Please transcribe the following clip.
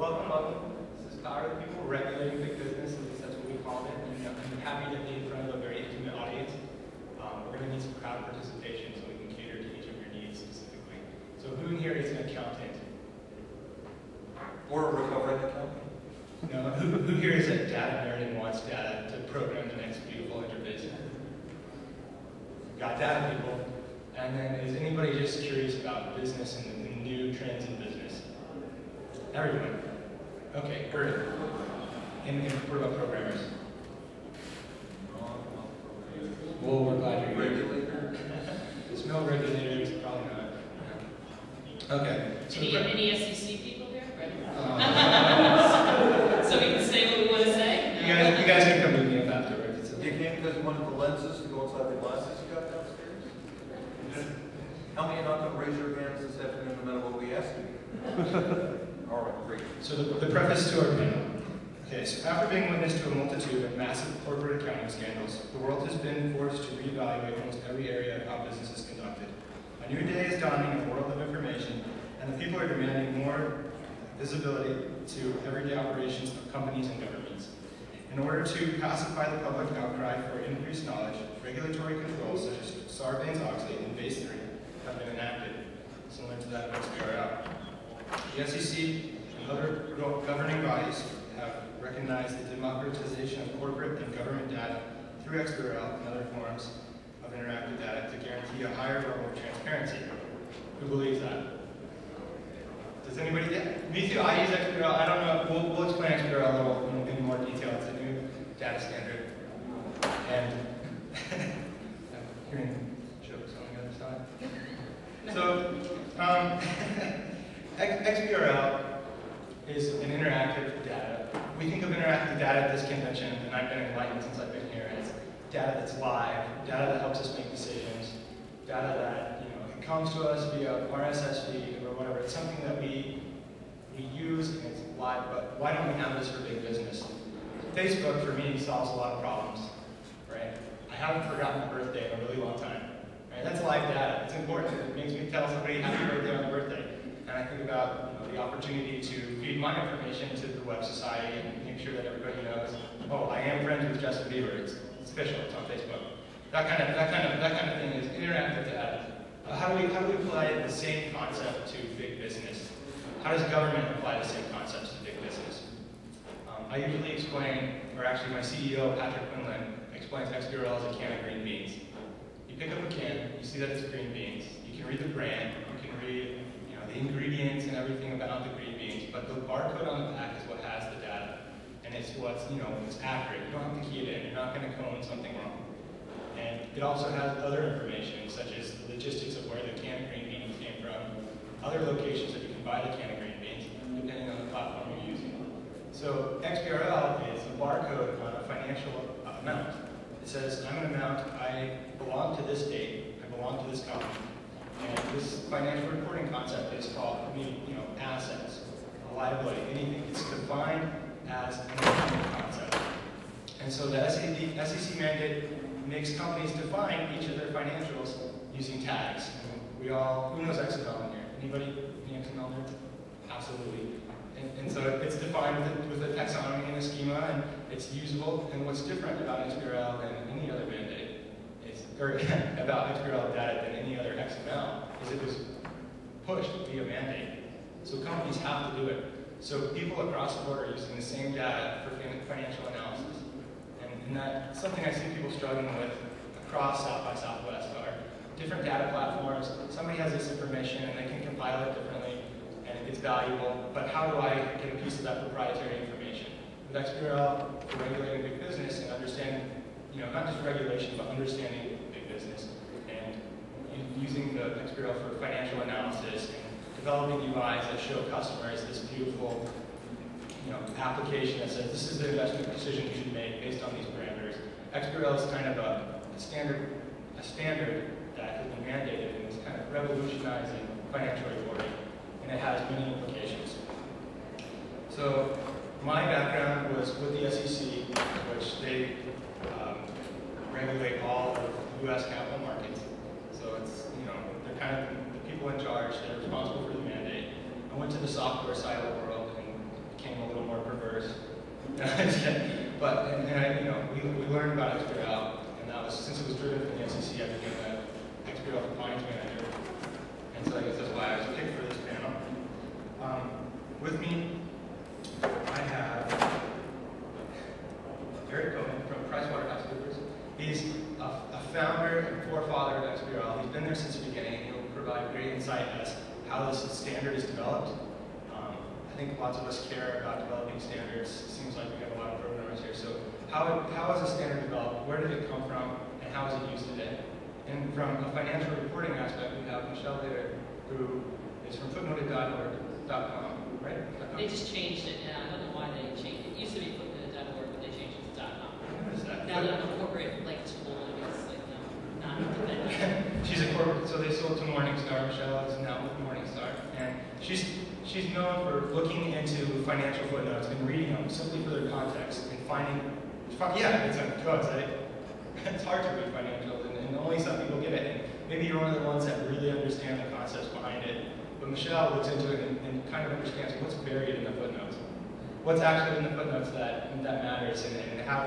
welcome, welcome. This is Power to the People, regulating big business, at least that's what we call it. And I'm happy to be in front of a very intimate audience. We're going to need some crowd participation so we can cater to each of your needs specifically. So who in here is an accountant? Or a recovering accountant? No, who here is a data nerd and wants data to program the next beautiful interface? Got data people. And then is anybody just curious about business and the new trends in business? Everyone. Okay, great. And what about programmers? Well, we're glad you're here. Regulator? There's no regulators, probably not. Okay. So any SEC people here? So we can say what we want to say? You guys can come meet me up afterwards. You came because you wanted the lenses to go inside the glasses you got downstairs? How many are not going to raise your hands this afternoon no matter what we ask you? All right, great. So the preface to our panel. Okay, so after being witness to a multitude of massive corporate accounting scandals, the world has been forced to reevaluate almost every area of how business is conducted. A new day is dawning in the world of information, and the people are demanding more visibility to everyday operations of companies and governments. In order to pacify the public outcry for increased knowledge, regulatory controls such as Sarbanes-Oxley and Base 3 have been enacted, similar to that of XBRL. The SEC and other governing bodies have recognized the democratization of corporate and government data through XBRL and other forms of interactive data to guarantee a higher level of transparency. Who believes that? Does anybody? Yeah, me too. I use XBRL. I don't know. We'll explain XBRL a little in more detail. It's a new data standard. And I'm hearing jokes on the other side. So, XBRL is an interactive data. We think of interactive data at this convention, and I've been enlightened since I've been here, as data that's live, data that helps us make decisions, data that it comes to us via RSS feed or whatever. It's something that we use and it's live, but why don't we have this for big business? Facebook, for me, solves a lot of problems, right? I haven't forgotten my birthday in a really long time, right? That's live data. It's important. It makes me tell somebody happy birthday on their birthday. And I think about the opportunity to feed my information to the Web Society and make sure that everybody knows, oh, I am friends with Justin Bieber. It's official. It's on Facebook. That kind of thing is interactive data. How do we apply the same concept to big business? How does government apply the same concepts to big business? I usually explain, or actually my CEO, Patrick Quinlan, explains XBRL as a can of green beans. You pick up a can, you see that it's green beans. You can read the brand, you can read the ingredients and everything about the green beans, but the barcode on the back is what has the data. And it's what's, it's accurate. You don't have to key it in. You're not going to cone something wrong. And it also has other information, such as the logistics of where the can of green beans came from, other locations that you can buy the can of green beans, depending on the platform you're using. So XBRL is a barcode on a financial amount. It says, I'm an amount, I belong to this date, I belong to this company. And this financial reporting concept is called, assets, liability, anything. It's defined as an accounting concept. And so the SEC mandate makes companies define each of their financials using tags. And who knows XML in here? Anybody? Any XML there? Absolutely. And so it's defined with a taxonomy and a schema, and it's usable. And what's different about XBRL than any other mandate or about XBRL data than any other XML is it was pushed via mandate. So companies have to do it. So people across the board are using the same data for financial analysis. And that's something I see people struggling with across South by Southwest are different data platforms. Somebody has this information and they can compile it differently and it's valuable, but how do I get a piece of that proprietary information? With XBRL, for regulating big business and understanding, not just regulation, but understanding big business and using the XBRL for financial analysis and developing UIs that show customers this beautiful application that says this is the investment decision you should make based on these parameters. XBRL is kind of a standard that has been mandated and is kind of revolutionizing financial reporting, and it has many implications. So my background was with the SEC, which they regulate all of U.S. capital markets. So it's, they're kind of the people in charge. They're responsible for the mandate. I went to the software side of the world and became a little more perverse. But we learned about XBRL, and that was, since it was driven from the SEC, I became an XBRL compliance manager. And so I guess that's why I was picked for this panel. With me, I have Eric Cohen from PricewaterhouseCoopers. He's a founder and forefather of XBRL. He's been there since the beginning. He'll provide great insight as how this standard is developed. I think lots of us care about developing standards. It seems like we have a lot of programmers here. So how is a standard developed? Where did it come from? And how is it used today? And from a financial reporting aspect, we have Michelle there, who is from footnoted.org.com, right? They just changed it now. I don't know why they changed it. It used to be footnoted.org, but they changed it to .com. What is that? Now that I'm a corporate, like school, I guess, like, no, not independent. She's a corporate, so they sold to Morningstar. Michelle is now with Morningstar. And she's known for looking into financial footnotes and reading them simply for their context and finding, it's hard to read financials, and only some people get it. And maybe you're one of the ones that really understand the concepts behind it. But Michelle looks into it and kind of understands what's buried in the footnotes. What's actually in the footnotes that matters, and how